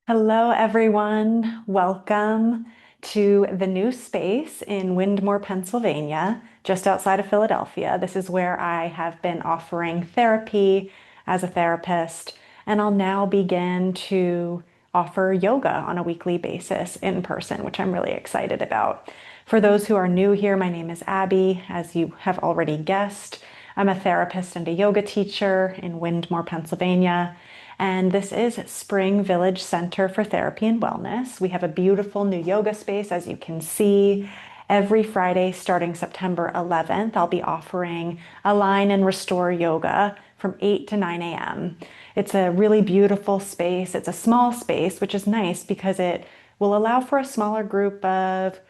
Hello, everyone. Welcome to the new space in Wyndmoor, Pennsylvania, just outside of Philadelphia. This is where I have been offering therapy as a therapist, and I'll now begin to offer yoga on a weekly basis in person, which I'm really excited about. For those who are new here, my name is Abby, as you have already guessed. I'm a therapist and a yoga teacher in Wyndmoor, Pennsylvania. And this is Spring Village Center for Therapy and Wellness. We have a beautiful new yoga space, as you can see. Every Friday starting September 11th, I'll be offering Align and Restore yoga from 8 to 9 a.m. It's a really beautiful space. It's a small space, which is nice because it will allow for a smaller group of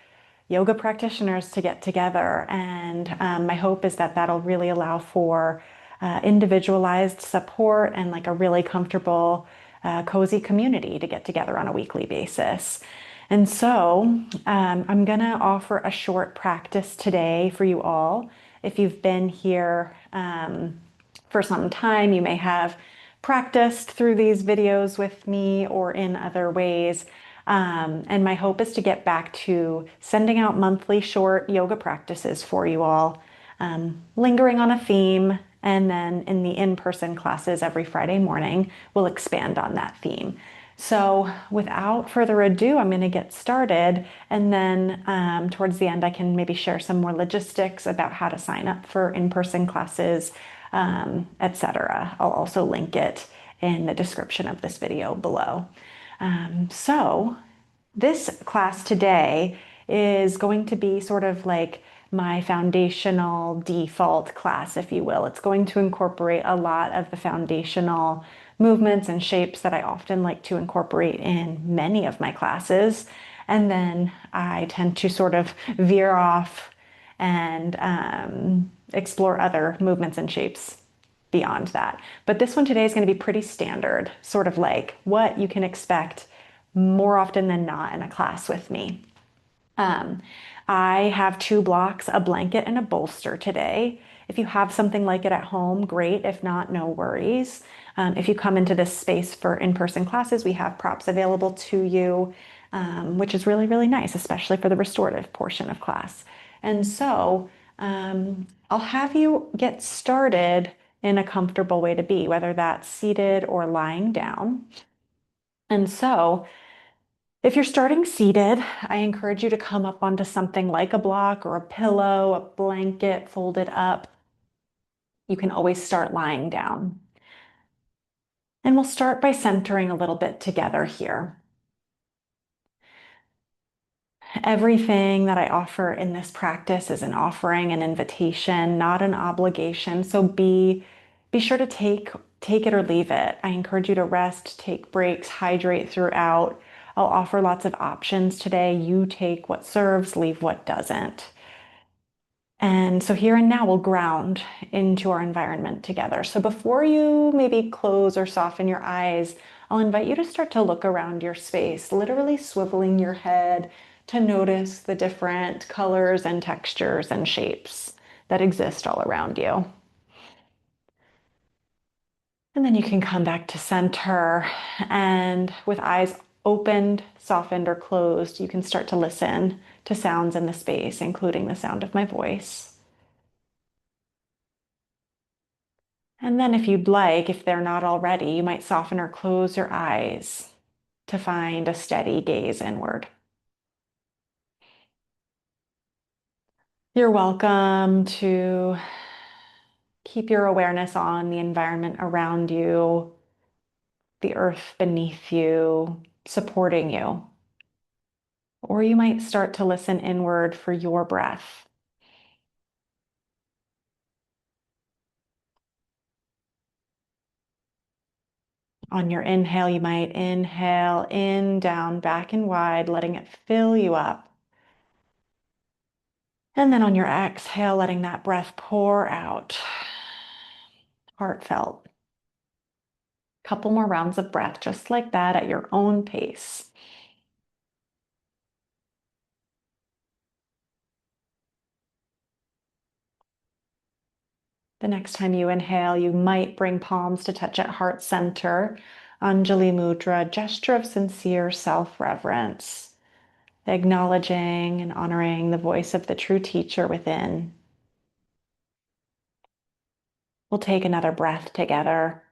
yoga practitioners to get together. And my hope is that that'll really allow for individualized support and like a really comfortable, cozy community to get together on a weekly basis. And so I'm going to offer a short practice today for you all. If you've been here for some time, you may have practiced through these videos with me or in other ways. And my hope is to get back to sending out monthly short yoga practices for you all, lingering on a theme. And then in the in-person classes every Friday morning, we'll expand on that theme. So without further ado, I'm going to get started. And then towards the end, I can maybe share some more logistics about how to sign up for in-person classes, etc. I'll also link it in the description of this video below. So this class today is going to be sort of like my foundational default class, if you will. It's going to incorporate a lot of the foundational movements and shapes that I often like to incorporate in many of my classes. And then I tend to sort of veer off and explore other movements and shapes beyond that. But this one today is going to be pretty standard, sort of like what you can expect more often than not in a class with me. Um, I have two blocks, a blanket and a bolster today. If you have something like it at home, great. If not, no worries. If you come into this space for in-person classes, we have props available to you, which is really, really nice, especially for the restorative portion of class. And so I'll have you get started in a comfortable way to be, whether that's seated or lying down. And so if you're starting seated, I encourage you to come up onto something like a block or a pillow, a blanket folded up. You can always start lying down. And we'll start by centering a little bit together here. Everything that I offer in this practice is an offering, an invitation, not an obligation. So be sure to take it or leave it. I encourage you to rest, take breaks, hydrate throughout. I'll offer lots of options today. You take what serves, leave what doesn't. And so here and now we'll ground into our environment together. So before you maybe close or soften your eyes, I'll invite you to start to look around your space, literally swiveling your head to notice the different colors and textures and shapes that exist all around you. And then you can come back to center, and with eyes opened, softened, or closed, you can start to listen to sounds in the space, including the sound of my voice. And then if you'd like, if they're not already, you might soften or close your eyes to find a steady gaze inward. You're welcome to keep your awareness on the environment around you, the earth beneath you, supporting you. Or you might start to listen inward for your breath. On your inhale, you might inhale in, down, back, and wide, letting it fill you up. And then on your exhale, letting that breath pour out, heartfelt. Couple more rounds of breath, just like that at your own pace. The next time you inhale, you might bring palms to touch at heart center, Anjali Mudra, gesture of sincere self-reverence, acknowledging and honoring the voice of the true teacher within. We'll take another breath together.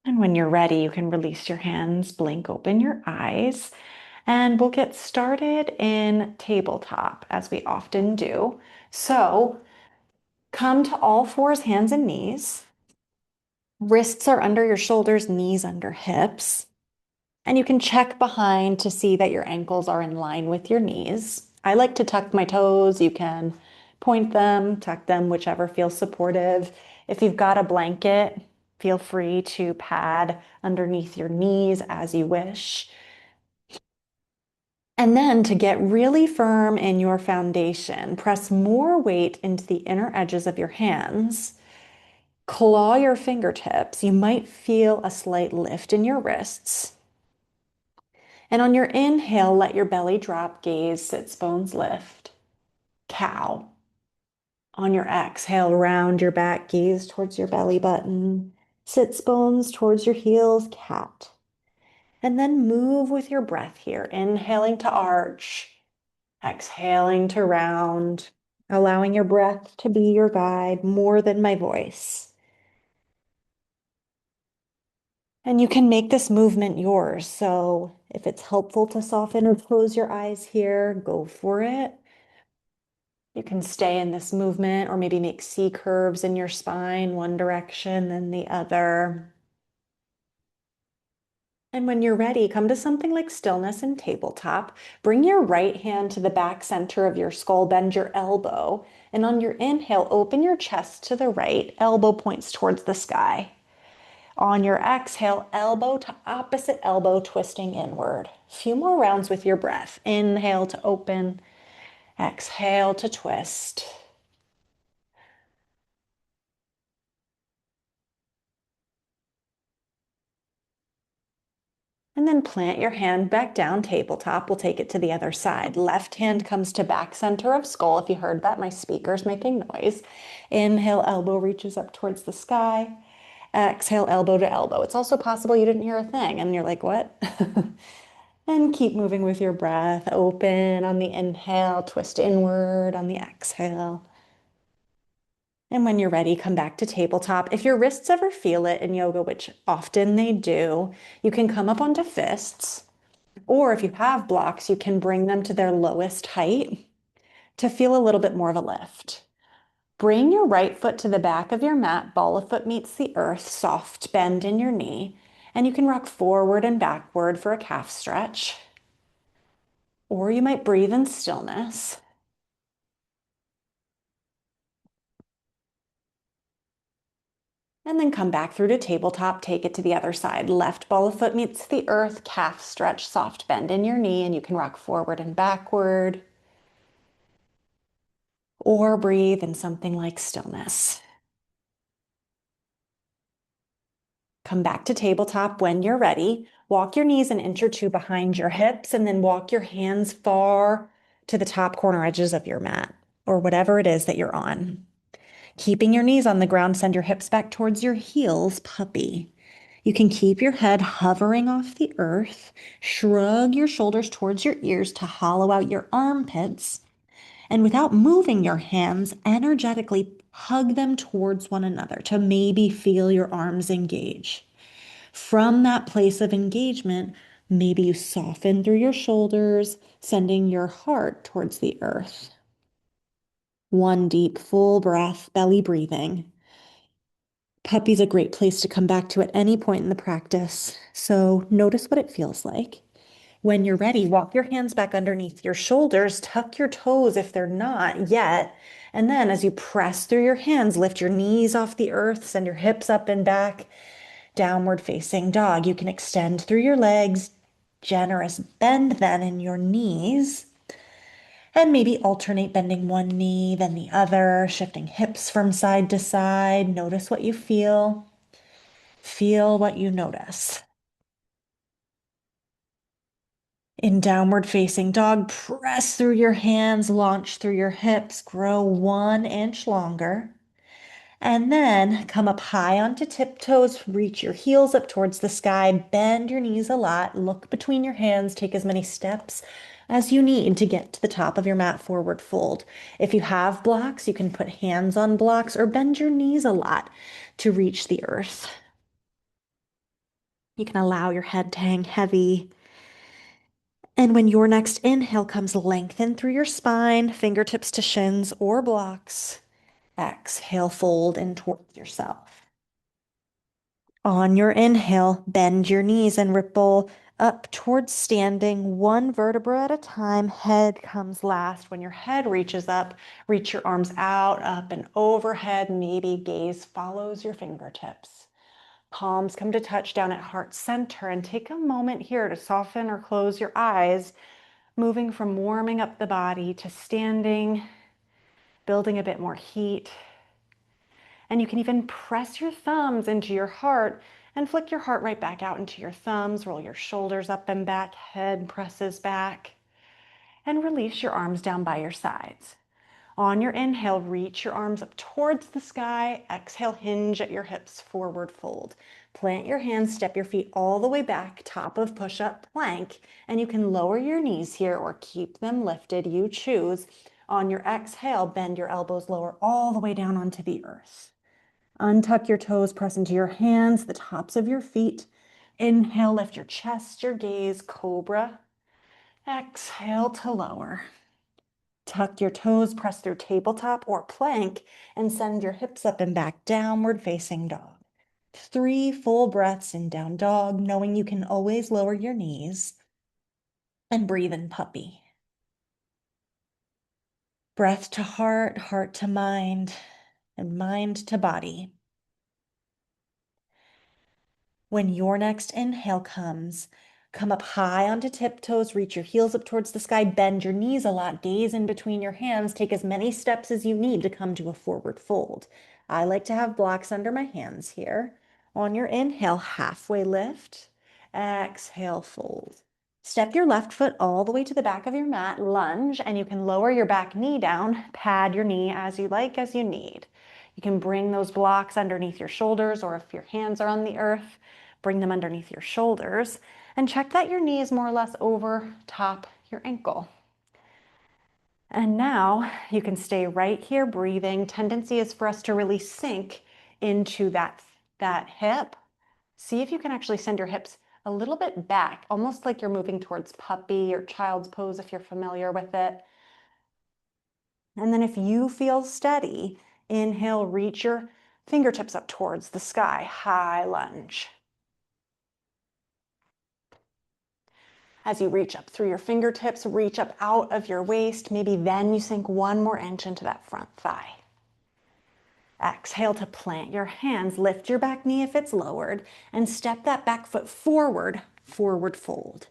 And when you're ready, you can release your hands, blink open your eyes, and we'll get started in tabletop as we often do. So come to all fours, hands and knees. Wrists are under your shoulders, knees under hips. And you can check behind to see that your ankles are in line with your knees. I like to tuck my toes. You can point them, tuck them, whichever feels supportive. If you've got a blanket, feel free to pad underneath your knees as you wish. And then to get really firm in your foundation, press more weight into the inner edges of your hands. Claw your fingertips. You might feel a slight lift in your wrists. And on your inhale, let your belly drop, gaze, sits bones lift. Cow. On your exhale, round your back, gaze towards your belly button. Sits bones towards your heels, cat. And then move with your breath here, inhaling to arch, exhaling to round, allowing your breath to be your guide more than my voice. And you can make this movement yours. So if it's helpful to soften or close your eyes here, go for it. You can stay in this movement or maybe make C curves in your spine, one direction, then the other. And when you're ready, come to something like stillness and tabletop. Bring your right hand to the back center of your skull, bend your elbow. And on your inhale, open your chest to the right, elbow points towards the sky. On your exhale, elbow to opposite elbow, twisting inward. A few more rounds with your breath. Inhale to open, exhale to twist. And then plant your hand back down, tabletop. We'll take it to the other side. Left hand comes to back center of skull. If you heard that, my speaker's making noise. Inhale, elbow reaches up towards the sky. Exhale, elbow to elbow. It's also possible you didn't hear a thing and you're like, what? And keep moving with your breath. Open on the inhale, twist inward on the exhale. And when you're ready, come back to tabletop. If your wrists ever feel it in yoga, which often they do, you can come up onto fists. Or if you have blocks, you can bring them to their lowest height to feel a little bit more of a lift. Bring your right foot to the back of your mat, ball of foot meets the earth, soft bend in your knee, and you can rock forward and backward for a calf stretch. Or you might breathe in stillness. And then come back through to tabletop, take it to the other side. Left ball of foot meets the earth, calf stretch, soft bend in your knee, and you can rock forward and backward. Or breathe in something like stillness. Come back to tabletop when you're ready. Walk your knees an inch or two behind your hips, and then walk your hands far to the top corner edges of your mat or whatever it is that you're on. Keeping your knees on the ground, send your hips back towards your heels, puppy. You can keep your head hovering off the earth, shrug your shoulders towards your ears to hollow out your armpits, and without moving your hands, energetically hug them towards one another to maybe feel your arms engage. From that place of engagement, maybe you soften through your shoulders, sending your heart towards the earth. One deep, full breath, belly breathing. Puppy's a great place to come back to at any point in the practice. So notice what it feels like. When you're ready, walk your hands back underneath your shoulders, tuck your toes if they're not yet. And then as you press through your hands, lift your knees off the earth, send your hips up and back. Downward facing dog. You can extend through your legs, generous bend then in your knees. And maybe alternate bending one knee, then the other, shifting hips from side to side. Notice what you feel. Feel what you notice. In downward facing dog, press through your hands, launch through your hips, grow 1 inch longer. And then come up high onto tiptoes, reach your heels up towards the sky, bend your knees a lot, look between your hands, take as many steps as you need to get to the top of your mat forward fold. If you have blocks, you can put hands on blocks or bend your knees a lot to reach the earth. You can allow your head to hang heavy. And when your next inhale comes, lengthen through your spine, fingertips to shins or blocks. Exhale, fold in towards yourself. On your inhale, bend your knees and ripple up towards standing, one vertebra at a time. Head comes last. When your head reaches up, reach your arms out, up and overhead. Maybe gaze follows your fingertips. Palms come to touch down at heart center, and take a moment here to soften or close your eyes, moving from warming up the body to standing, building a bit more heat. And you can even press your thumbs into your heart and flick your heart right back out into your thumbs. Roll your shoulders up and back, head presses back, and release your arms down by your sides. On your inhale, reach your arms up towards the sky. Exhale, hinge at your hips, forward fold. Plant your hands, step your feet all the way back, top of push-up plank, and you can lower your knees here or keep them lifted, you choose. On your exhale, bend your elbows lower all the way down onto the earth. Untuck your toes, press into your hands, the tops of your feet. Inhale, lift your chest, your gaze, cobra. Exhale to lower. Tuck your toes, press through tabletop or plank, and send your hips up and back, downward facing dog. 3 full breaths in down dog, knowing you can always lower your knees. And breathe in puppy. Breath to heart, heart to mind, and mind to body. When your next inhale comes, come up high onto tiptoes, reach your heels up towards the sky, bend your knees a lot, gaze in between your hands, take as many steps as you need to come to a forward fold. I like to have blocks under my hands here. On your inhale, halfway lift, exhale, fold. Step your left foot all the way to the back of your mat, lunge, and you can lower your back knee down, pad your knee as you like, as you need. You can bring those blocks underneath your shoulders, or if your hands are on the earth, bring them underneath your shoulders, and check that your knee is more or less over top your ankle. And now you can stay right here breathing. Tendency is for us to really sink into that hip. See if you can actually send your hips a little bit back, almost like you're moving towards puppy or child's pose if you're familiar with it. And then if you feel steady, inhale, reach your fingertips up towards the sky, high lunge. As you reach up through your fingertips, reach up out of your waist. Maybe then you sink 1 more inch into that front thigh. Exhale to plant your hands, lift your back knee if it's lowered, and step that back foot forward, forward fold.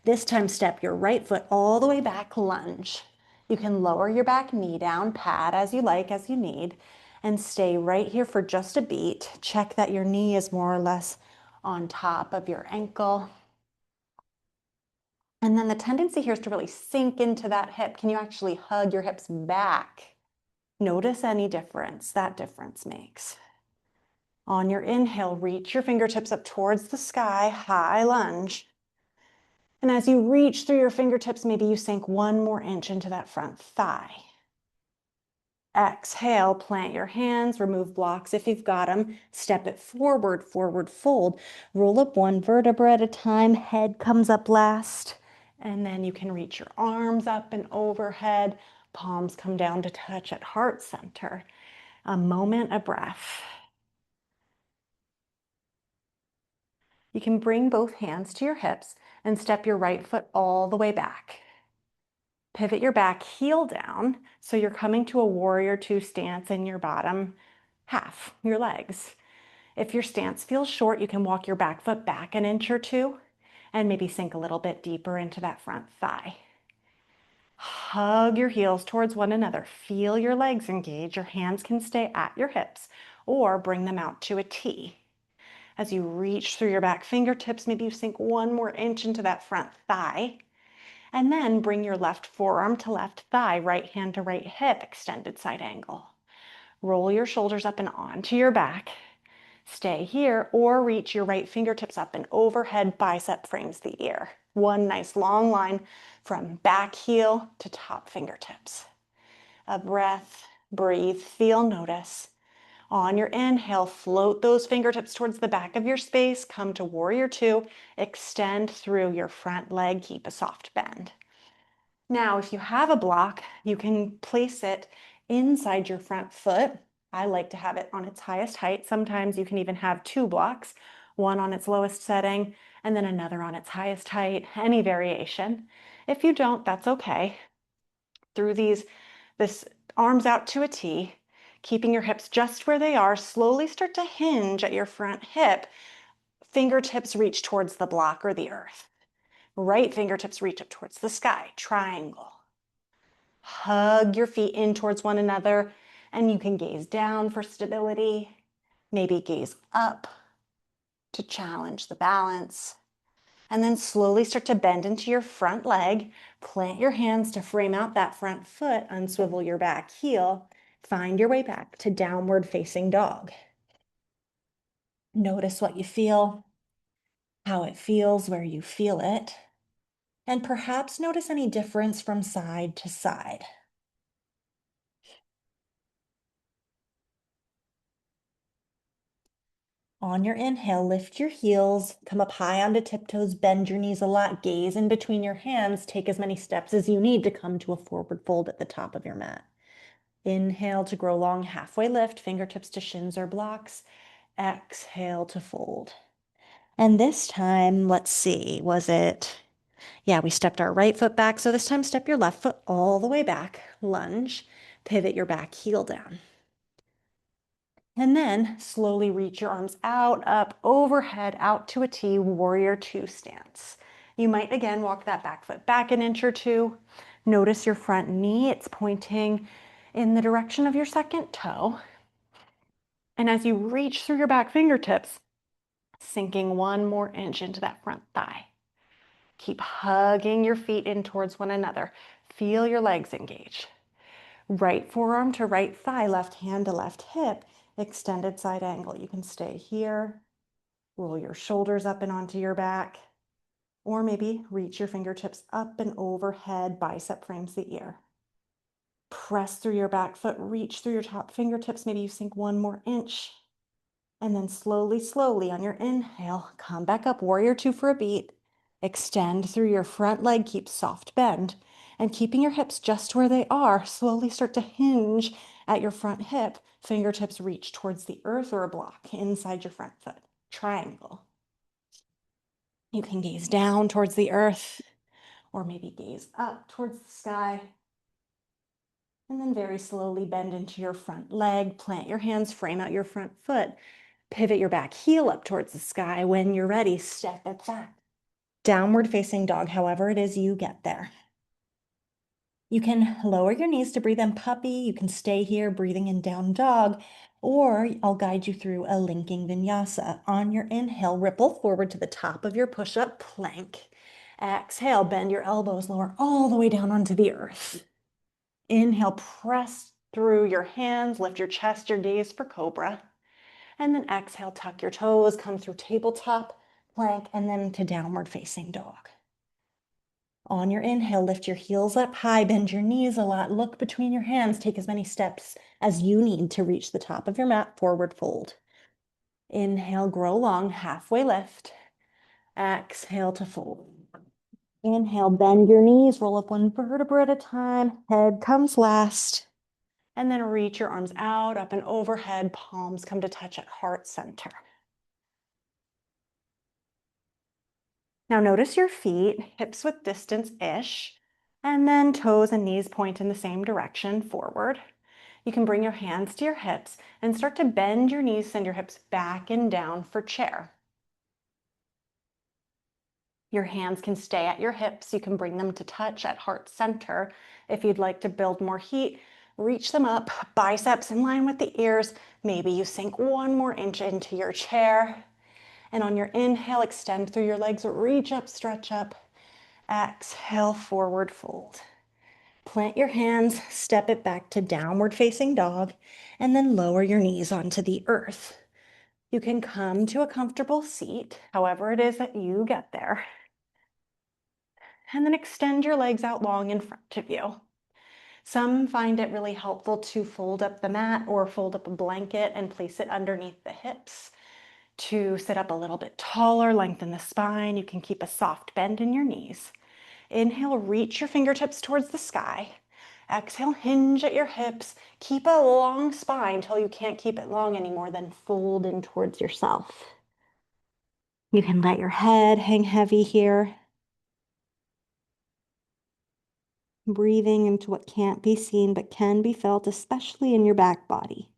This time step your right foot all the way back, lunge. You can lower your back knee down, pad as you like, as you need, and stay right here for just a beat. Check that your knee is more or less on top of your ankle. And then the tendency here is to really sink into that hip. Can you actually hug your hips back? Notice any difference that difference makes. On your inhale, reach your fingertips up towards the sky, high lunge. And as you reach through your fingertips, maybe you sink 1 more inch into that front thigh. Exhale, plant your hands, remove blocks if you've got them, step it forward, forward fold, roll up 1 vertebra at a time, head comes up last, and then you can reach your arms up and overhead, palms come down to touch at heart center. A moment of breath. You can bring both hands to your hips and step your right foot all the way back. Pivot your back heel down, so you're coming to a warrior 2 stance in your bottom half, your legs. If your stance feels short, you can walk your back foot back 1 inch or 2 and maybe sink a little bit deeper into that front thigh. Hug your heels towards one another. Feel your legs engage. Your hands can stay at your hips or bring them out to a T. As you reach through your back fingertips, maybe you sink 1 more inch into that front thigh. And then bring your left forearm to left thigh, right hand to right hip, extended side angle. Roll your shoulders up and onto your back. Stay here or reach your right fingertips up and overhead, bicep frames the ear. One nice long line from back heel to top fingertips. A breath, breathe, feel, notice. On your inhale, float those fingertips towards the back of your space. Come to warrior two. Extend through your front leg. Keep a soft bend. Now, if you have a block, you can place it inside your front foot. I like to have it on its highest height. Sometimes you can even have two blocks, one on its lowest setting and then another on its highest height, any variation. If you don't, that's okay. Through this arms out to a T, keeping your hips just where they are, slowly start to hinge at your front hip. Fingertips reach towards the block or the earth. Right fingertips reach up towards the sky, triangle. Hug your feet in towards one another, and you can gaze down for stability, maybe gaze up to challenge the balance, and then slowly start to bend into your front leg. Plant your hands to frame out that front foot, unswivel your back heel, find your way back to downward facing dog. Notice what you feel, how it feels where you feel it, and perhaps notice any difference from side to side. On your inhale, lift your heels, come up high onto tiptoes, bend your knees a lot, gaze in between your hands, take as many steps as you need to come to a forward fold at the top of your mat. Inhale to grow long, halfway lift, fingertips to shins or blocks. Exhale to fold. And this time, let's see, we stepped our right foot back. So this time, step your left foot all the way back, lunge, pivot your back heel down. And then slowly reach your arms out, up, overhead, out to a T, warrior two stance. You might again walk that back foot back an inch or two. Notice your front knee, it's pointing in the direction of your second toe. And as you reach through your back fingertips, sinking one more inch into that front thigh. Keep hugging your feet in towards one another. Feel your legs engage. Right forearm to right thigh, left hand to left hip, extended side angle. You can stay here, roll your shoulders up and onto your back, or maybe reach your fingertips up and overhead, bicep frames the ear. Press through your back foot, reach through your top fingertips. Maybe you sink one more inch. And then slowly, slowly on your inhale, come back up, warrior two for a beat. Extend through your front leg, keep soft bend. And keeping your hips just where they are, slowly start to hinge at your front hip. Fingertips reach towards the earth or a block inside your front foot. Triangle. You can gaze down towards the earth or maybe gaze up towards the sky. And then very slowly bend into your front leg, plant your hands, frame out your front foot, pivot your back heel up towards the sky. When you're ready, step it back. Downward facing dog, however it is you get there. You can lower your knees to breathe in puppy. You can stay here breathing in down dog, or I'll guide you through a linking vinyasa. On your inhale, ripple forward to the top of your push-up plank. Exhale, bend your elbows, lower all the way down onto the earth. Inhale, press through your hands, lift your chest, your gaze for cobra. And then exhale, tuck your toes, come through tabletop, plank, and then to downward facing dog. On your inhale, lift your heels up high, bend your knees a lot, look between your hands, take as many steps as you need to reach the top of your mat, forward fold. Inhale, grow long, halfway lift. Exhale to fold. Inhale, bend your knees, roll up one vertebra at a time, head comes last. And then reach your arms out, up and overhead, palms come to touch at heart center. Now notice your feet, hips width distance-ish, and then toes and knees point in the same direction, forward. You can bring your hands to your hips and start to bend your knees, send your hips back and down for chair. Your hands can stay at your hips. You can bring them to touch at heart center. If you'd like to build more heat, reach them up, biceps in line with the ears. Maybe you sink one more inch into your chair. And on your inhale, extend through your legs, reach up, stretch up. Exhale, forward fold. Plant your hands, step it back to downward facing dog, and then lower your knees onto the earth. You can come to a comfortable seat, however it is that you get there. And then extend your legs out long in front of you. Some find it really helpful to fold up the mat or fold up a blanket and place it underneath the hips to sit up a little bit taller, lengthen the spine. You can keep a soft bend in your knees. Inhale, reach your fingertips towards the sky. Exhale, hinge at your hips. Keep a long spine till you can't keep it long anymore, then fold in towards yourself. You can let your head hang heavy here. Breathing into what can't be seen but can be felt, especially in your back body.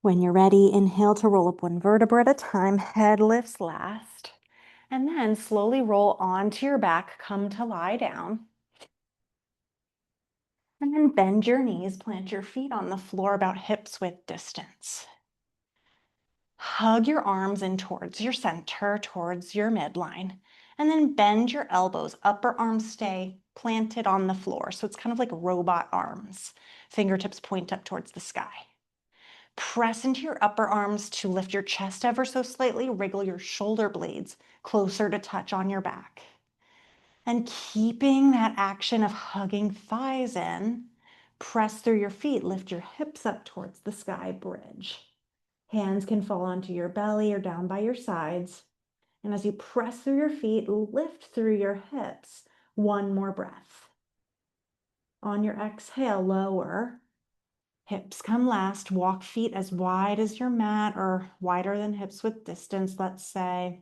When you're ready, inhale to roll up one vertebra at a time. Head lifts last. And then slowly roll onto your back, come to lie down. And then bend your knees, plant your feet on the floor about hips width distance. Hug your arms in towards your center, towards your midline, and then bend your elbows. Upper arms stay planted on the floor. So it's kind of like robot arms. Fingertips point up towards the sky. Press into your upper arms to lift your chest ever so slightly. Wriggle your shoulder blades closer to touch on your back. And keeping that action of hugging thighs in, press through your feet, lift your hips up towards the sky, bridge. Hands can fall onto your belly or down by your sides. And as you press through your feet, lift through your hips. One more breath. On your exhale, lower. Hips come last. Walk feet as wide as your mat or wider than hips width distance, let's say.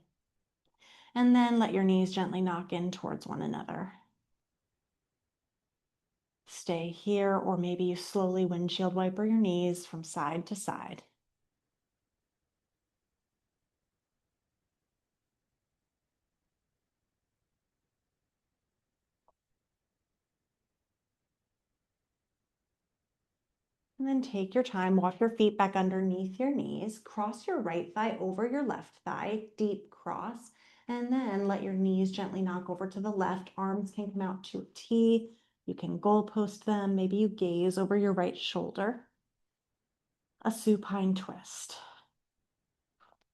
And then let your knees gently knock in towards one another. Stay here, or maybe you slowly windshield wiper your knees from side to side. And then take your time, walk your feet back underneath your knees, cross your right thigh over your left thigh, deep cross, and then let your knees gently knock over to the left. Arms can come out to a T. You can goalpost them. Maybe you gaze over your right shoulder. A supine twist.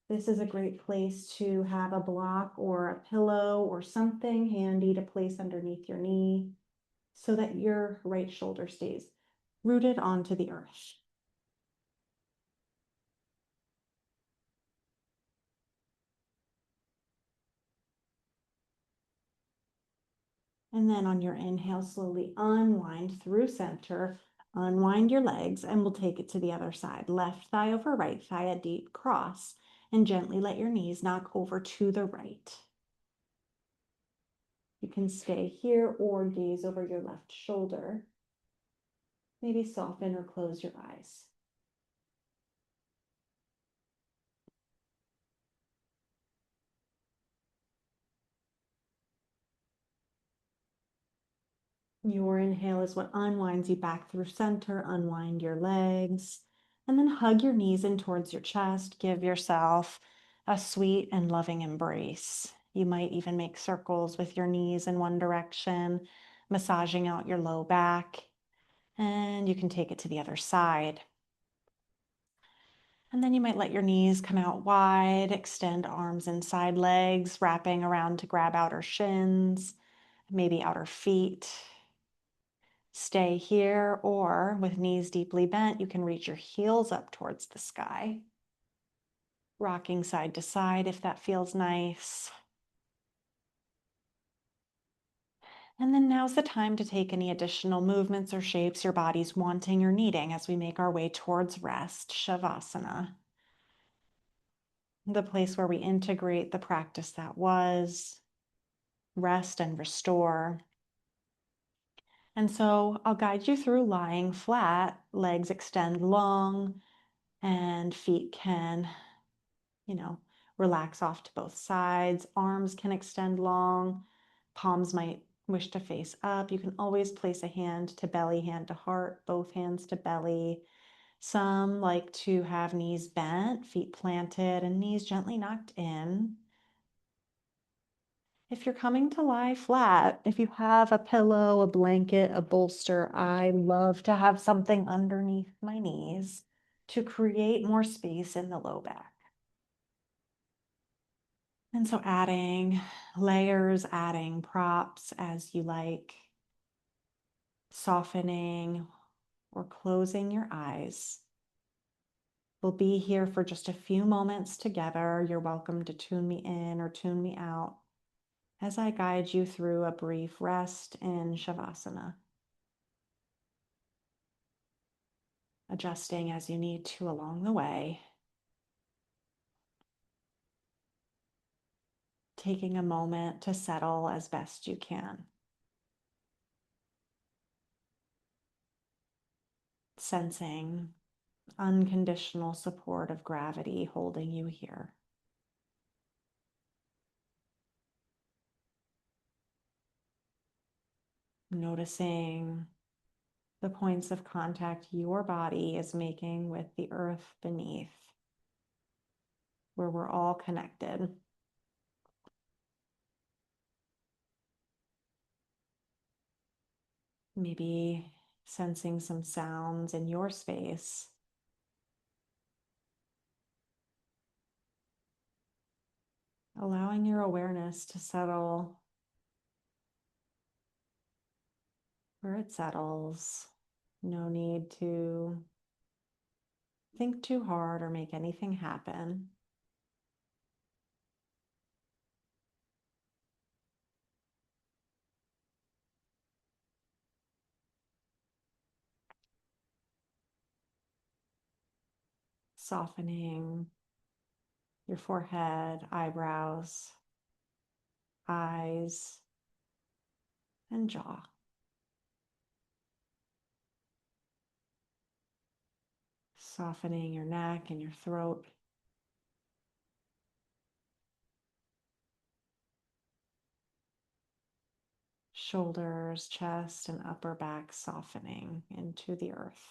This is a great place to have a block or a pillow or something handy to place underneath your knee so that your right shoulder stays rooted onto the earth. And then on your inhale, slowly unwind through center, unwind your legs, and we'll take it to the other side. Left thigh over right thigh, a deep cross, and gently let your knees knock over to the right. You can stay here or gaze over your left shoulder. Maybe soften or close your eyes. Your inhale is what unwinds you back through center. Unwind your legs, and then hug your knees in towards your chest. Give yourself a sweet and loving embrace. You might even make circles with your knees in one direction, massaging out your low back, and you can take it to the other side. And then you might let your knees come out wide, extend arms inside legs, wrapping around to grab outer shins, maybe outer feet. Stay here, or with knees deeply bent, you can reach your heels up towards the sky. Rocking side to side if that feels nice. And then now's the time to take any additional movements or shapes your body's wanting or needing as we make our way towards rest, Shavasana. The place where we integrate the practice that was, rest and restore. And so I'll guide you through lying flat, legs extend long, and feet can, relax off to both sides. Arms can extend long. Palms might wish to face up. You can always place a hand to belly, hand to heart, both hands to belly. Some like to have knees bent, feet planted, and knees gently knocked in. If you're coming to lie flat, if you have a pillow, a blanket, a bolster, I love to have something underneath my knees to create more space in the low back. And so adding layers, adding props as you like, softening or closing your eyes. We'll be here for just a few moments together. You're welcome to tune me in or tune me out as I guide you through a brief rest in Shavasana, adjusting as you need to along the way, taking a moment to settle as best you can, sensing unconditional support of gravity holding you here. Noticing the points of contact your body is making with the earth beneath, where we're all connected. Maybe sensing some sounds in your space. Allowing your awareness to settle where it settles. No need to think too hard or make anything happen. Softening your forehead, eyebrows, eyes, and jaw. Softening your neck and your throat. Shoulders, chest, and upper back softening into the earth.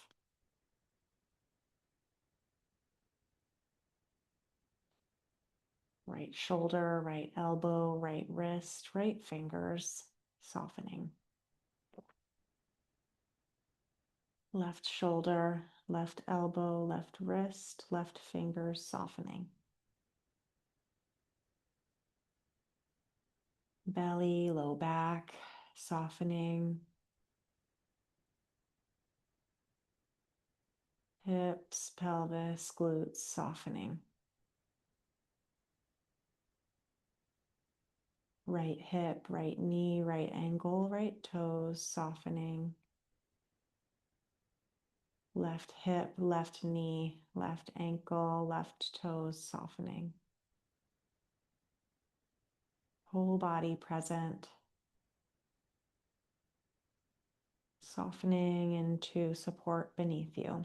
Right shoulder, right elbow, right wrist, right fingers softening. Left shoulder, left elbow, left wrist, left fingers softening. Belly, low back softening. Hips, pelvis, glutes softening. Right hip, right knee, right ankle, right toes softening. Left hip, left knee, left ankle, left toes softening. Whole body present. Softening into support beneath you.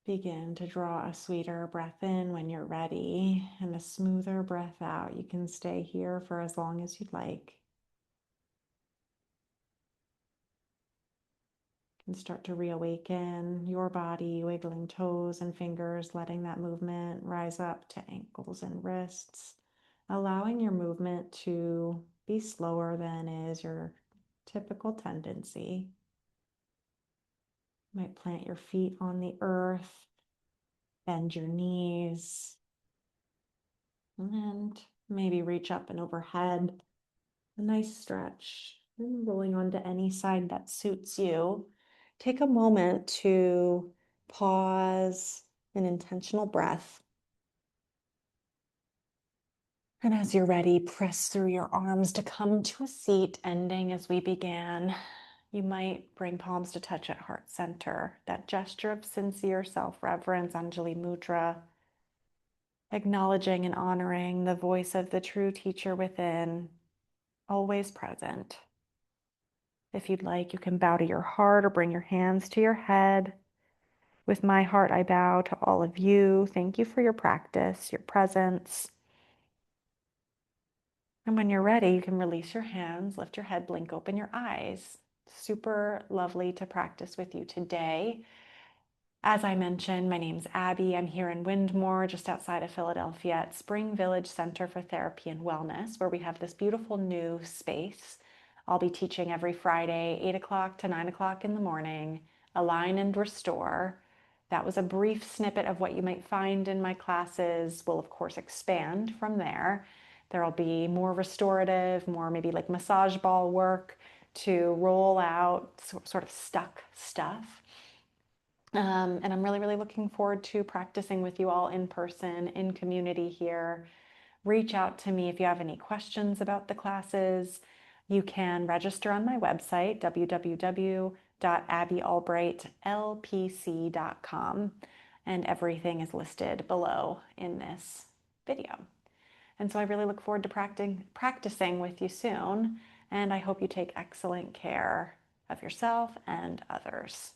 Begin to draw a sweeter breath in when you're ready and a smoother breath out. You can stay here for as long as you'd like. You can start to reawaken your body, wiggling toes and fingers, letting that movement rise up to ankles and wrists, allowing your movement to be slower than is your typical tendency. You might plant your feet on the earth, bend your knees, and maybe reach up and overhead. A nice stretch, and rolling onto any side that suits you. Take a moment to pause, an intentional breath. And as you're ready, press through your arms to come to a seat, ending as we began. You might bring palms to touch at heart center, that gesture of sincere self-reverence, Anjali Mudra, acknowledging and honoring the voice of the true teacher within, always present. If you'd like, you can bow to your heart or bring your hands to your head. With my heart, I bow to all of you. Thank you for your practice, your presence. And when you're ready, you can release your hands, lift your head, blink open your eyes. Super lovely to practice with you today. As I mentioned, my name's Abby. I'm here in Wyndmoor, just outside of Philadelphia at Spring Village Center for Therapy and Wellness, where we have this beautiful new space. I'll be teaching every Friday, 8 o'clock to 9 o'clock in the morning, Align and Restore. That was a brief snippet of what you might find in my classes. We'll, of course, expand from there. There'll be more restorative, more maybe like massage ball work to roll out sort of stuck stuff. And I'm really, really looking forward to practicing with you all in person, in community here. Reach out to me if you have any questions about the classes. You can register on my website, www.abbyalbrightlpc.com, and everything is listed below in this video. And so I really look forward to practicing with you soon, and I hope you take excellent care of yourself and others.